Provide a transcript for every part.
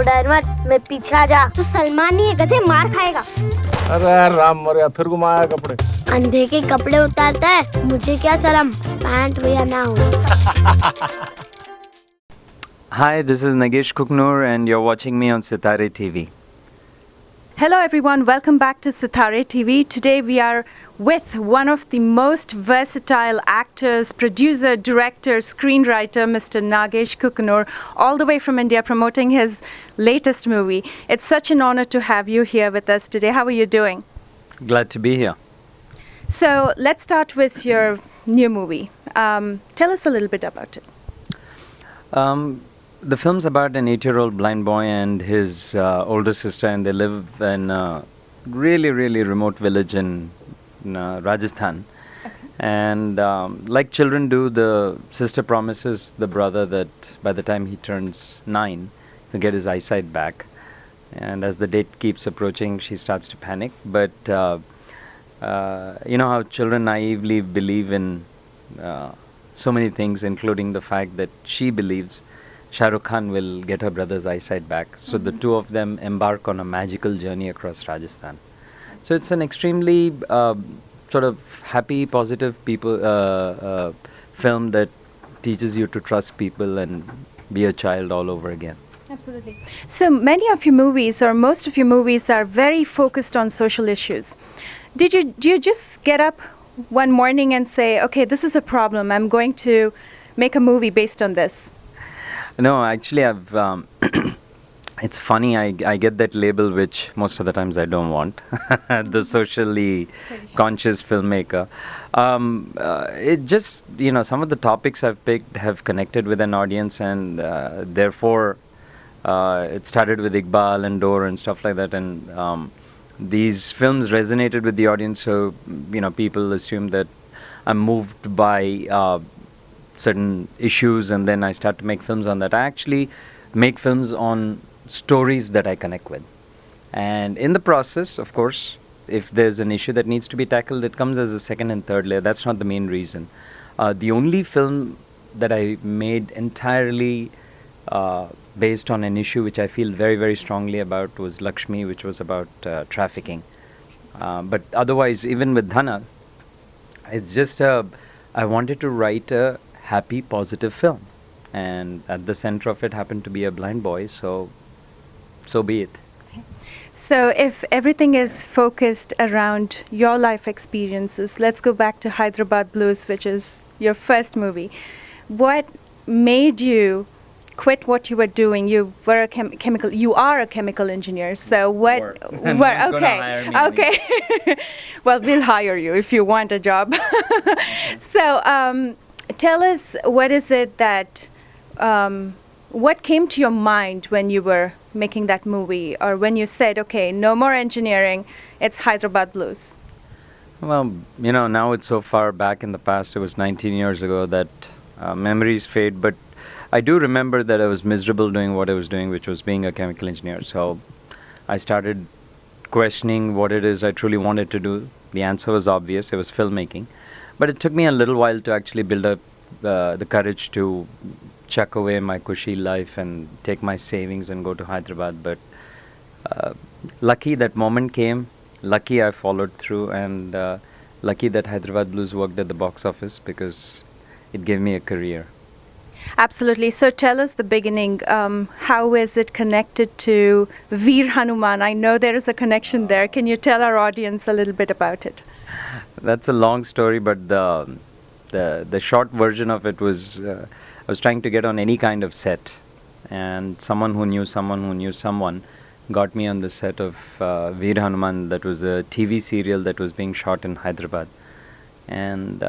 तू डर मत, मैं पीछे आ जा। तू सलमान नहीं है गधे, मार खाएगा। अरे राम मर गया, फिर घुमाया कपड़े। अंधे के कपड़े उतारता है, मुझे क्या शर्म, पैंट भैया ना हो। Hi, this is Nagesh Kukunoor and you're watching me on Sitaarre TV. Hello everyone, welcome back to Sitaarre TV. Today we are with one of the most versatile actors, producer, director, screenwriter, Mr. Nagesh Kukunoor, all the way from India promoting his latest movie. It's such an honor to have you here with us today. How are you doing? Glad to be here. So let's start with your new movie. Tell us a little bit about it. The film's about an 8-year-old blind boy and his older sister, and they live in a really, really remote village in Rajasthan. Okay. And like children do, the sister promises the brother that by the time he turns 9, he'll get his eyesight back. And as the date keeps approaching, she starts to panic. But you know how children naively believe in so many things, including the fact that she believes Shah Rukh Khan will get her brother's eyesight back. So the two of them embark on a magical journey across Rajasthan. So it's an extremely sort of happy, positive film that teaches you to trust people and be a child all over again. Absolutely. So many of your movies, or most of your movies, are very focused on social issues. Do you just get up one morning and say, okay, this is a problem, I'm going to make a movie based on this? No, actually, I've. It's funny. I get that label, which most of the times I don't want. The socially conscious filmmaker. It just, you know, some of the topics I've picked have connected with an audience, and therefore, it started with Iqbal and Dor and stuff like that, and these films resonated with the audience. So, you know, people assume that I'm moved by certain issues, and then I start to make films on that. I actually make films on stories that I connect with, and in the process, of course, if there's an issue that needs to be tackled, it comes as a second and third layer. That's not the main reason. The only film that I made entirely based on an issue which I feel very, very strongly about was Lakshmi, which was about trafficking. But otherwise, even with Dhana, it's just I wanted to write a happy, positive film, and at the center of it happened to be a blind boy, so be it. Okay. So if everything is focused around your life experiences, let's go back to Hyderabad Blues, which is your first movie. What made you quit what you were doing? You were you are a chemical engineer, so what okay. Well, we'll hire you if you want a job. So tell us, what is it that, what came to your mind when you were making that movie, or when you said, okay, no more engineering, it's Hyderabad Blues? Well, you know, now it's so far back in the past, it was 19 years ago, that memories fade, but I do remember that I was miserable doing what I was doing, which was being a chemical engineer. So I started questioning what it is I truly wanted to do. The answer was obvious, it was filmmaking. But it took me a little while to actually build up the courage to chuck away my cushy life and take my savings and go to Hyderabad. But lucky that moment came, lucky I followed through, and lucky that Hyderabad Blues worked at the box office, because it gave me a career. Absolutely. So tell us the beginning. How is it connected to Veer Hanuman? I know there is a connection there. Can you tell our audience a little bit about it? That's a long story, but the short version of it was I was trying to get on any kind of set, and someone who knew someone got me on the set of Veer Hanuman. That was a TV serial that was being shot in Hyderabad, and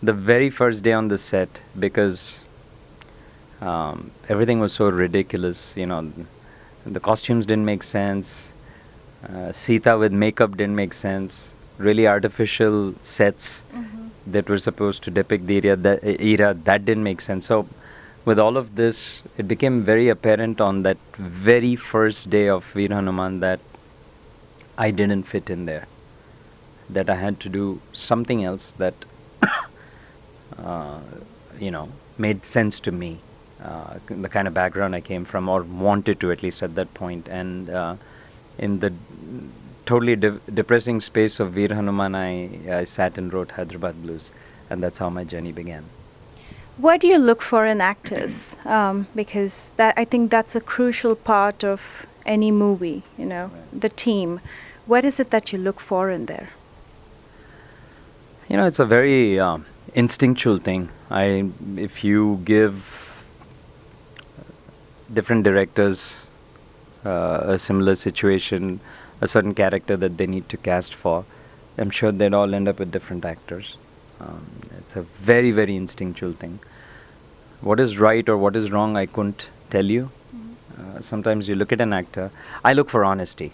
the very first day on the set, because everything was so ridiculous, you know, the costumes didn't make sense, Sita with makeup didn't make sense, really artificial sets that were supposed to depict the era, that didn't make sense. So with all of this, it became very apparent on that very first day of Veer Hanuman that I didn't fit in there, that I had to do something else that you know, made sense to me. the kind of background I came from, or wanted to at least at that point. And in the totally depressing space of Veer Hanuman, I sat and wrote Hyderabad Blues, and that's how my journey began. What do you look for in actors? Because I think that's a crucial part of any movie, you know, the team. What is it that you look for in there? You know, it's a very instinctual thing. If you give different directors a similar situation, a certain character that they need to cast for, I'm sure they'd all end up with different actors. It's a very, very instinctual thing. What is right or what is wrong, I couldn't tell you. Sometimes you look at an actor. I look for honesty,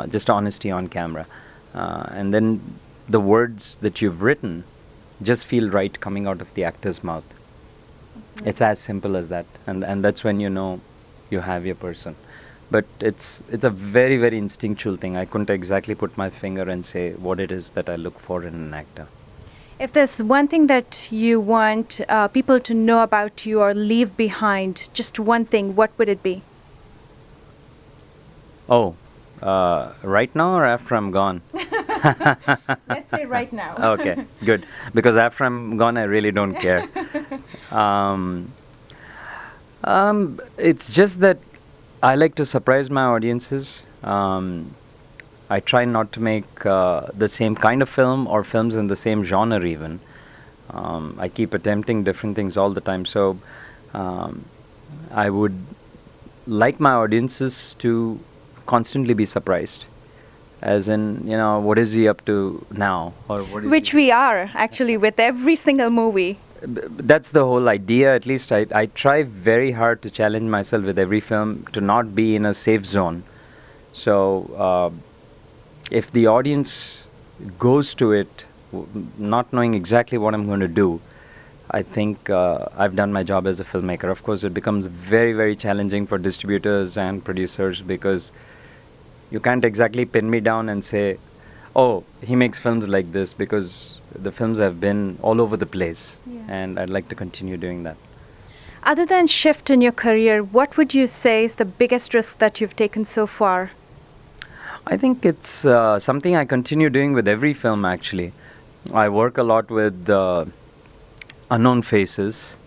just honesty on camera. And then the words that you've written just feel right coming out of the actor's mouth. Absolutely. It's as simple as that. And that's when you know you have your person. But it's a very, very instinctual thing. I couldn't exactly put my finger and say what it is that I look for in an actor. If there's one thing that you want people to know about you or leave behind, just one thing, what would it be? Oh, right now or after I'm gone? Let's say right now. Okay, good. Because after I'm gone, I really don't care. It's just that I like to surprise my audiences. I try not to make the same kind of film or films in the same genre even. I keep attempting different things all the time. So I would like my audiences to constantly be surprised. As in, you know, what is he up to now? Or what is Which we are, actually, with every single movie. That's the whole idea. At least I try very hard to challenge myself with every film to not be in a safe zone. So if the audience goes to it not knowing exactly what I'm going to do, I think I've done my job as a filmmaker. Of course, it becomes very, very challenging for distributors and producers because you can't exactly pin me down and say, oh, he makes films like this, because the films have been all over the place. Yeah. And I'd like to continue doing that. Other than shift in your career, what would you say is the biggest risk that you've taken so far? I think it's something I continue doing with every film, actually. I work a lot with unknown faces.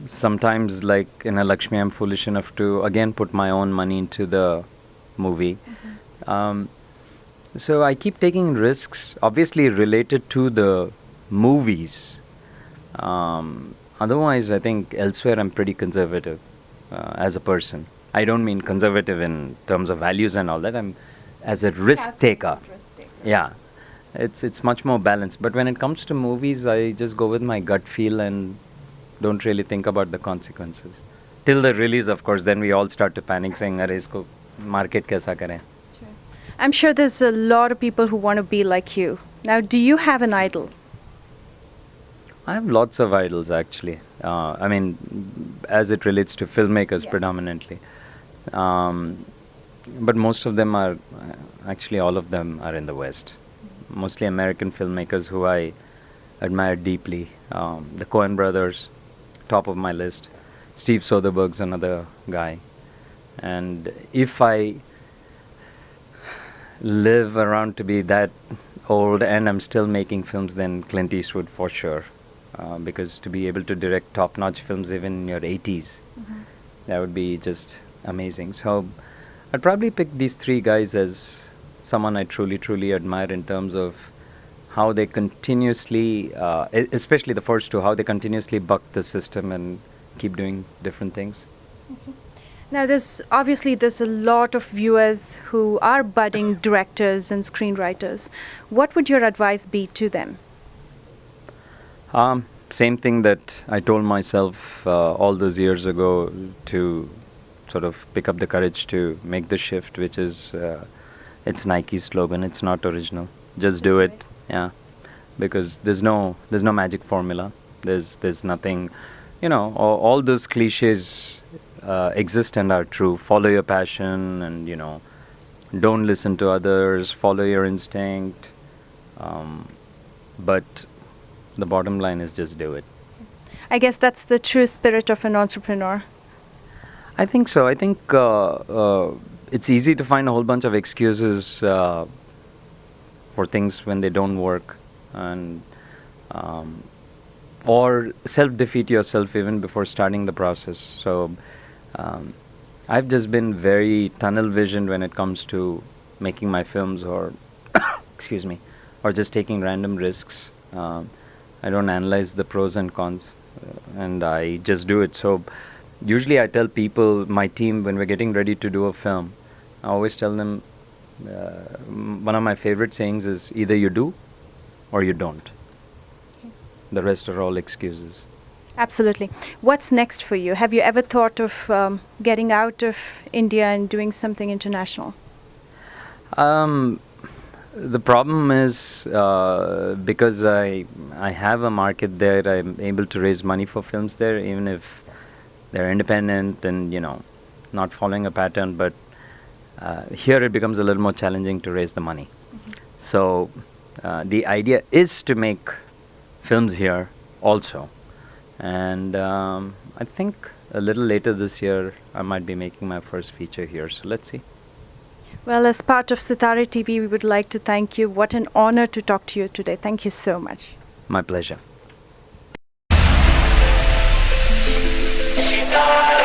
Sometimes, like in a Lakshmi, I'm foolish enough to, again, put my own money into the movie. Mm-hmm. So I keep taking risks, obviously related to the movies. Otherwise, I think elsewhere I'm pretty conservative as a person. I don't mean conservative in terms of values and all that. I'm as a risk taker. Yeah, it's much more balanced. But when it comes to movies, I just go with my gut feel and don't really think about the consequences. Till the release, of course, then we all start to panic saying, "Arey, isko market kaisa kare?" I'm sure there's a lot of people who want to be like you. Now, do you have an idol? I have lots of idols, actually. I mean, as it relates to filmmakers, yes, predominantly. But most of them are, actually all of them are in the West. Mostly American filmmakers who I admire deeply. The Coen brothers, top of my list. Steve Soderbergh's another guy. And if I live around to be that old and I'm still making films, then Clint Eastwood for sure. Because to be able to direct top-notch films even in your 80s, mm-hmm, that would be just amazing. So I'd probably pick these three guys as someone I truly, truly admire in terms of how they continuously, especially the first two, how they continuously buck the system and keep doing different things. Mm-hmm. Now, there's a lot of viewers who are budding directors and screenwriters. What would your advice be to them? Same thing that I told myself all those years ago, to sort of pick up the courage to make the shift, which is, it's Nike's slogan, it's not original. Just do it. Yeah. Because there's no magic formula. There's nothing, you know, all those cliches exist and are true. Follow your passion and, you know, don't listen to others, follow your instinct. But the bottom line is just do it. I guess that's the true spirit of an entrepreneur. I think so. I think it's easy to find a whole bunch of excuses for things when they don't work, and or self-defeat yourself even before starting the process. So I've just been very tunnel visioned when it comes to making my films, or excuse me, or just taking random risks. I don't analyze the pros and cons, and I just do it. So usually I tell people, my team, when we're getting ready to do a film, I always tell them, one of my favorite sayings is, either you do or you don't. The rest are all excuses. Absolutely. What's next for you? Have you ever thought of getting out of India and doing something international? The problem is, because I have a market there, I'm able to raise money for films there, even if they're independent and, not following a pattern. But here it becomes a little more challenging to raise the money. Mm-hmm. So the idea is to make films here also. And I think a little later this year, I might be making my first feature here. So let's see. Well, as part of Sitaarre TV, we would like to thank you. What an honor to talk to you today. Thank you so much. My pleasure. Sitaarre.